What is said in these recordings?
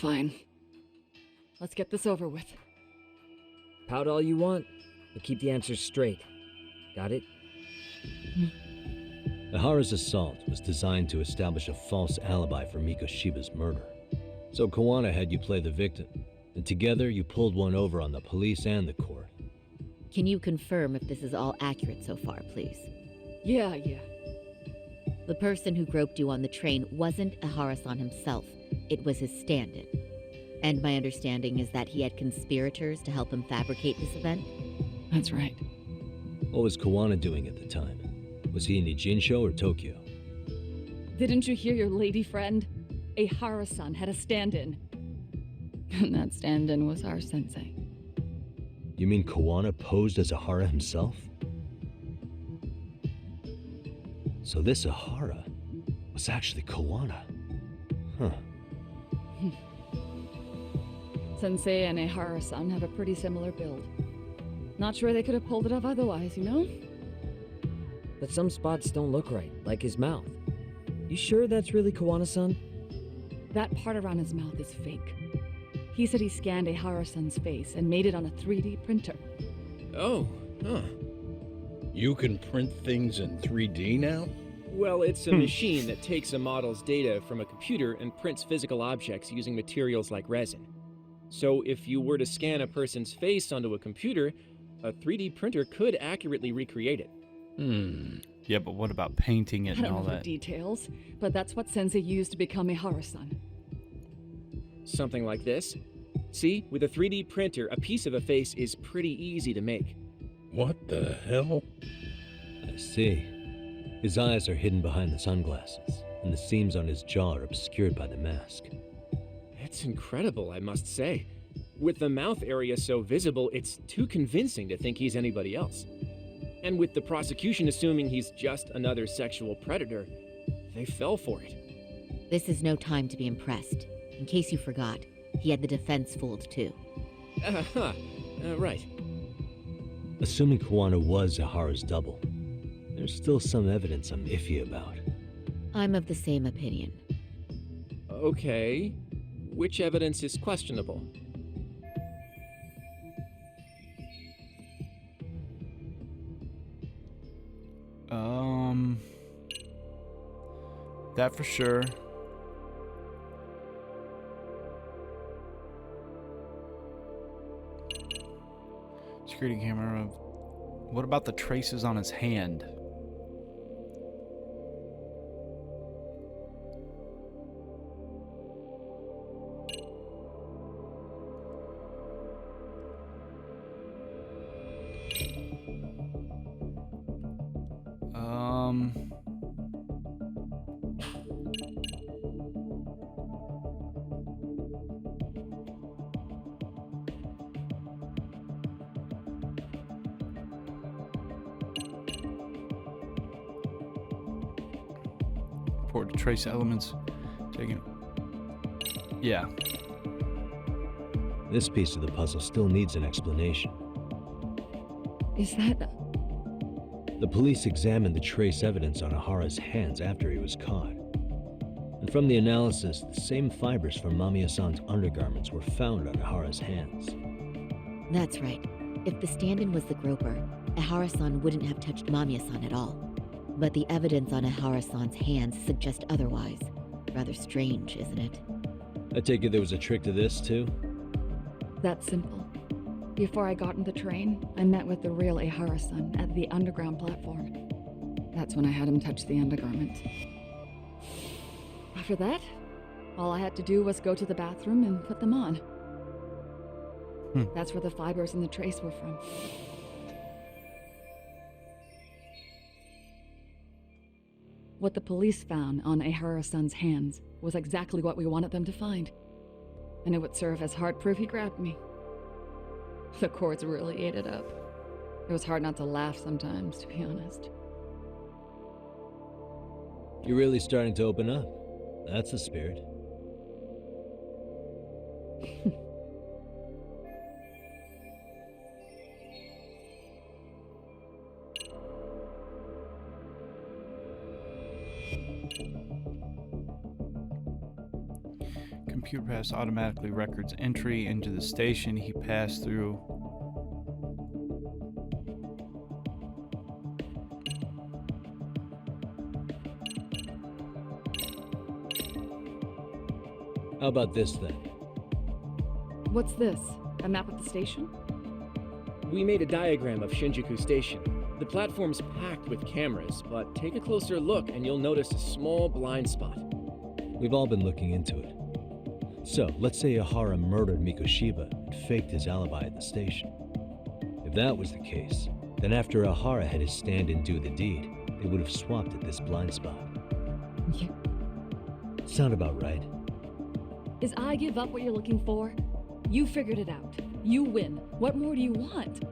Fine. Let's get this over with. Pout all you want, but keep the answers straight. Got it? Ihara's assault was designed to establish a false alibi for Mikoshiba's murder. So Kawana had you play the victim, and together you pulled one over on the police and the court. Can you confirm if this is all accurate so far, please? Yeah. The person who groped you on the train wasn't Ihara-san himself. It was his stand-in. And my understanding is that he had conspirators to help him fabricate this event? That's right. What was Kawana doing at the time? Was he in Ijinsho or Tokyo? Didn't you hear your lady friend? Ihara-san had a stand-in. And that stand-in was our sensei. You mean Kawana posed as Ihara himself? So this Ihara was actually Kawana. Huh. Sensei and Ihara-san have a pretty similar build. Not sure they could have pulled it off otherwise, you know? But some spots don't look right, like his mouth. You sure that's really Kawana-san? That part around his mouth is fake. He said he scanned Ihara-san's face and made it on a 3D printer. Oh, huh. You can print things in 3D now? Well, it's a machine that takes a model's data from a computer and prints physical objects using materials like resin. So if you were to scan a person's face onto a computer, a 3D printer could accurately recreate it. Yeah, but what about painting it I and don't all know the that? details, but that's what Sensei used to become Ihara-san. Something like this. See, with a 3D printer, a piece of a face is pretty easy to make. What the hell? I see. His eyes are hidden behind the sunglasses, and the seams on his jaw are obscured by the mask. It's incredible, I must say. With the mouth area so visible, it's too convincing to think he's anybody else. And with the prosecution assuming he's just another sexual predator, they fell for it. This is no time to be impressed. In case you forgot, he had the defense fooled too. Right. Assuming Kawana was Ihara's double, there's still some evidence I'm iffy about. I'm of the same opinion. Okay. Which evidence is questionable? That for sure. Security camera. What about the traces on his hand? Report to trace elements taken. Yeah. This piece of the puzzle still needs an explanation. Is that... The police examined the trace evidence on Ihara's hands after he was caught. And from the analysis, the same fibers from Mamiya-san's undergarments were found on Ihara's hands. That's right. If the stand-in was the groper, Ihara-san wouldn't have touched Mamiya-san at all. But the evidence on Ihara-san's hands suggests otherwise. Rather strange, isn't it? I take it there was a trick to this, too? That's simple. Before I got in the train, I met with the real Ihara-san at the underground platform. That's when I had him touch the undergarment. After that, all I had to do was go to the bathroom and put them on. That's where the fibers in the trace were from. What the police found on Ihara-san's hands was exactly what we wanted them to find. And it would serve as hard proof he grabbed me. The courts really ate it up. It was hard not to laugh sometimes, to be honest. You're really starting to open up. That's the spirit. computer pass automatically records entry into the station he passed through. How about this then? What's this? A map of the station? We made a diagram of Shinjuku Station. The platform's packed with cameras, but take a closer look and you'll notice a small blind spot. We've all been looking into it. So, let's say Ihara murdered Mikoshiba and faked his alibi at the station. If that was the case, then after Ihara had his stand-in do the deed, they would have swapped at this blind spot. Sound about right? Is I give up what you're looking for? You figured it out. You win. What more do you want?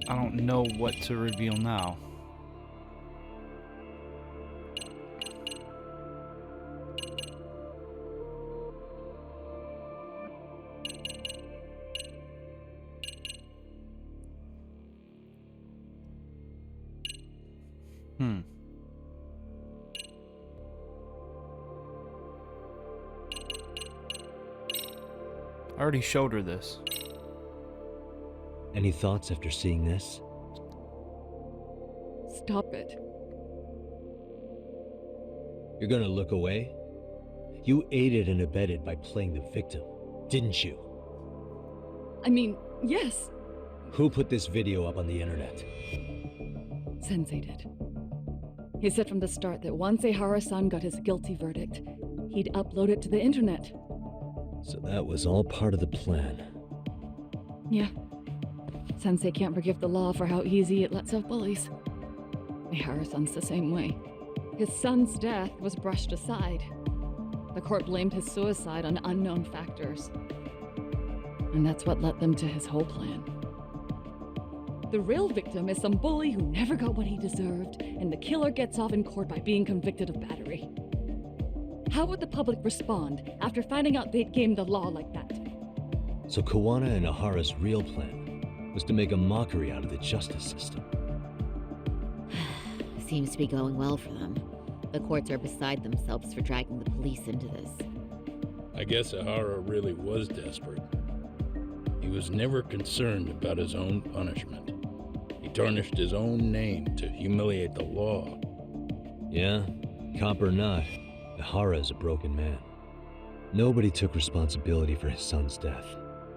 I don't know what to reveal now. I already showed her this. Any thoughts after seeing this? Stop it. You're gonna look away? You aided and abetted by playing the victim, didn't you? I mean, yes, Who put this video up on the internet? Sensei did. He said from the start that once Ihara-san got his guilty verdict, he'd upload it to the internet. So that was all part of the plan. Yeah. Sensei can't forgive the law for how easy it lets off bullies. Ihara-san's the same way. His son's death was brushed aside. The court blamed his suicide on unknown factors. And that's what led them to his whole plan. The real victim is some bully who never got what he deserved, and the killer gets off in court by being convicted of battery. How would the public respond after finding out they'd gamed the law like that? So Kawana and Ahara's real plan was to make a mockery out of the justice system. Seems to be going well for them. The courts are beside themselves for dragging the police into this. I guess Ihara really was desperate. He was never concerned about his own punishment. He tarnished his own name to humiliate the law. Yeah, cop or not, Ihara is a broken man. Nobody took responsibility for his son's death,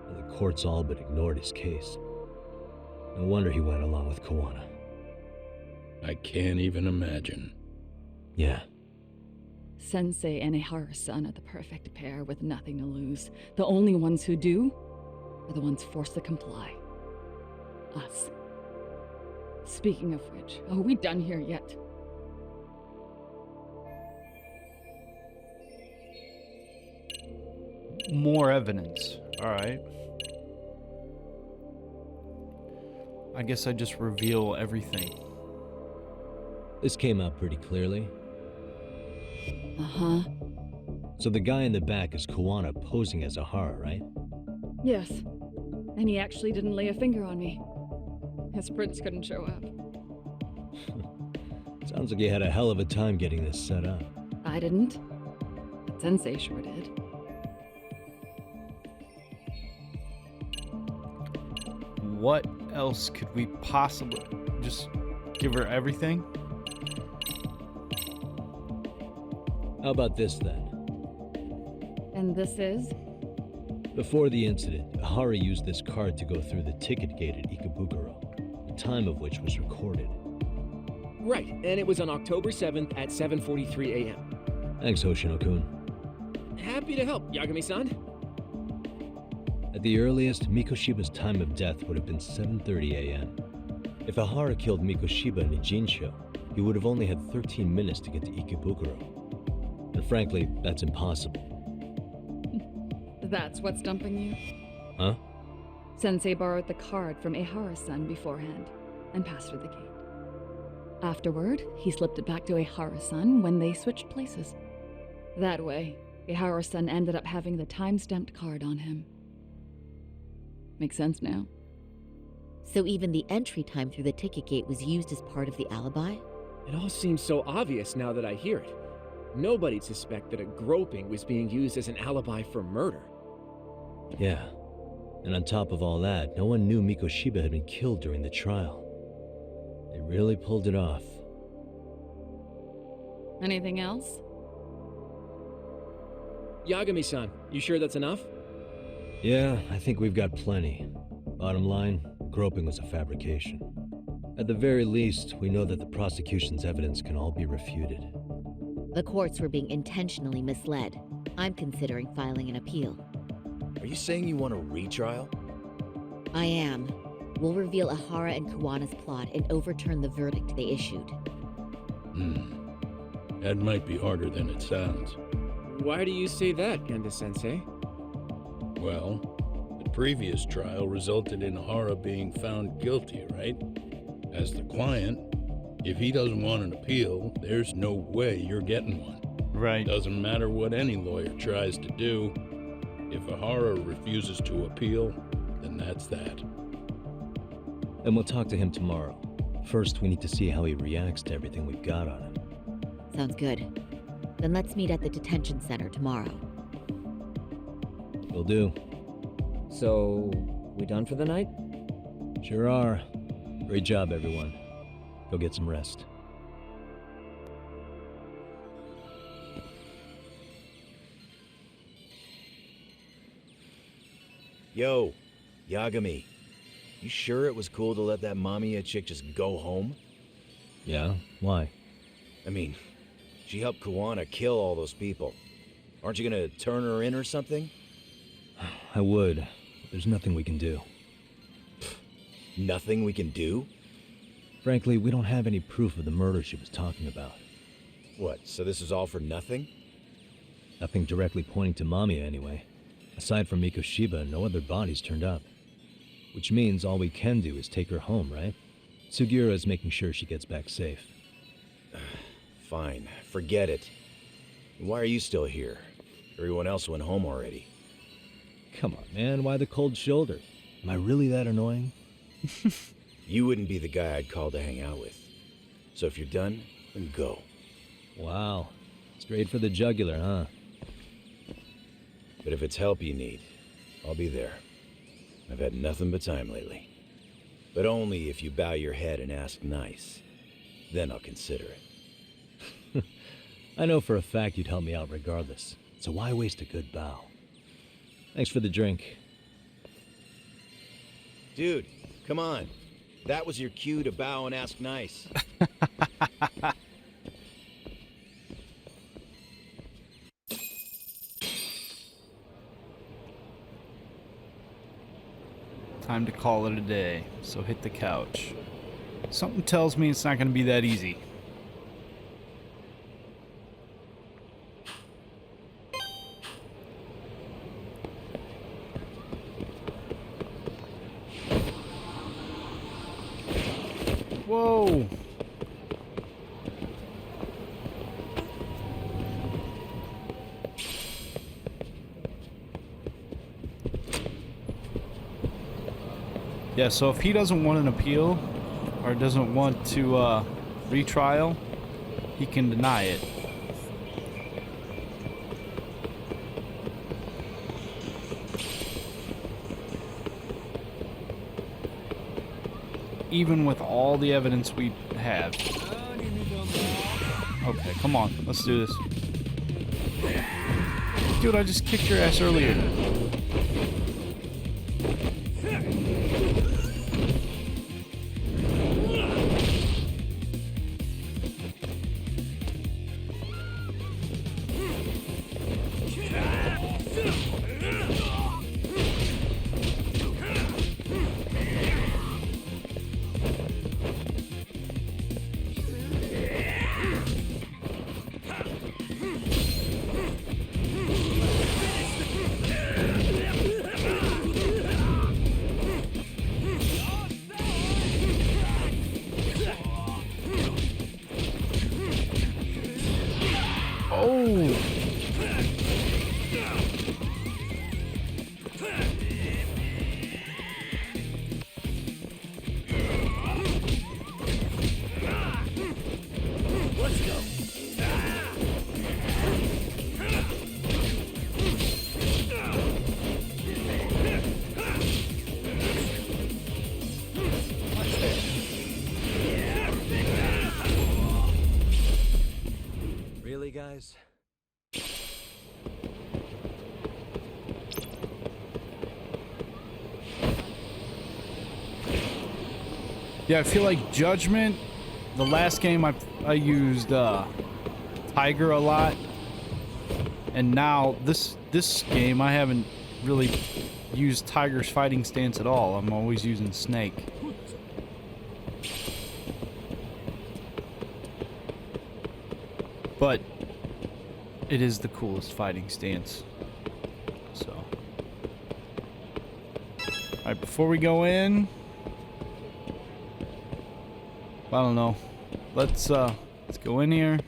and the courts all but ignored his case. No wonder he went along with Kawana. I can't even imagine. Yeah. Sensei and Ihara-san are the perfect pair with nothing to lose. The only ones who do are the ones forced to comply. Us. Speaking of which, are we done here yet? More evidence. Alright. I guess I just reveal everything. This came out pretty clearly. Uh-huh. So the guy in the back is Kawana posing as Ihara, right? Yes. And he actually didn't lay a finger on me. His prints couldn't show up. Sounds like you had a hell of a time getting this set up. I didn't. But Sensei sure did. What else could we possibly... just give her everything? How about this then? And this is? Before the incident, Ihara used this card to go through the ticket gate at Ikebukuro, the time of which was recorded. Right, and it was on October 7th at 7:43 a.m. Thanks, Hoshino-kun. Happy to help, Yagami-san. At the earliest, Mikoshiba's time of death would have been 7:30 a.m. If Ihara killed Mikoshiba in Nijinsho, he would have only had 13 minutes to get to Ikebukuro. And frankly, that's impossible. That's what's dumping you? Huh? Sensei borrowed the card from Ihara-san beforehand and passed her the gate. Afterward, he slipped it back to Ihara-san when they switched places. That way, Ihara-san ended up having the time-stamped card on him. Makes sense now? So even the entry time through the ticket gate was used as part of the alibi? It all seems so obvious now that I hear it. Nobody'd suspect that a groping was being used as an alibi for murder. Yeah. And on top of all that, no one knew Mikoshiba had been killed during the trial. They really pulled it off. Anything else? Yagami-san, you sure that's enough? Yeah, I think we've got plenty. Bottom line, groping was a fabrication. At the very least, we know that the prosecution's evidence can all be refuted. The courts were being intentionally misled. I'm considering filing an appeal. Are you saying you want a retrial? I am. We'll reveal Ahara and Kuwana's plot and overturn the verdict they issued. That might be harder than it sounds. Why do you say that, Genda-sensei? Well, the previous trial resulted in Hara being found guilty, right? As the client, if he doesn't want an appeal, there's no way you're getting one. Right. Doesn't matter what any lawyer tries to do. If Ahara refuses to appeal, then that's that. And we'll talk to him tomorrow. First, we need to see how he reacts to everything we've got on him. Sounds good. Then let's meet at the detention center tomorrow. Will do. So, we done for the night? Sure are. Great job, everyone. Go get some rest. Yo, Yagami. You sure it was cool to let that Mamiya chick just go home? Yeah? Why? I mean, she helped Kuwana kill all those people. Aren't you gonna turn her in or something? I would. But there's nothing we can do. Nothing we can do? Frankly, we don't have any proof of the murder she was talking about. What, so this is all for nothing? Nothing directly pointing to Mamiya, anyway. Aside from Mikoshiba, no other bodies turned up. Which means all we can do is take her home, right? Sugiura is making sure she gets back safe. Fine, forget it. Why are you still here? Everyone else went home already. Come on, man, why the cold shoulder? Am I really that annoying? You wouldn't be the guy I'd call to hang out with. So if you're done, then go. Wow. Straight for the jugular, huh? But if it's help you need, I'll be there. I've had nothing but time lately. But only if you bow your head and ask nice. Then I'll consider it. I know for a fact you'd help me out regardless, so why waste a good bow? Thanks for the drink. Dude, come on. That was your cue to bow and ask nice. Time to call it a day, so hit the couch. Something tells me it's not going to be that easy. Whoa! Yeah, so if he doesn't want an appeal or doesn't want to retrial, he can deny it. Even with all the evidence we have. Okay, come on, let's do this. Dude, I just kicked your ass earlier. guys. Yeah, I feel like Judgment, the last game I used Tiger a lot. And now this game I haven't really used Tiger's fighting stance at all. I'm always using Snake. But it is the coolest fighting stance. So, all right, before we go in, I don't know. Let's go in here.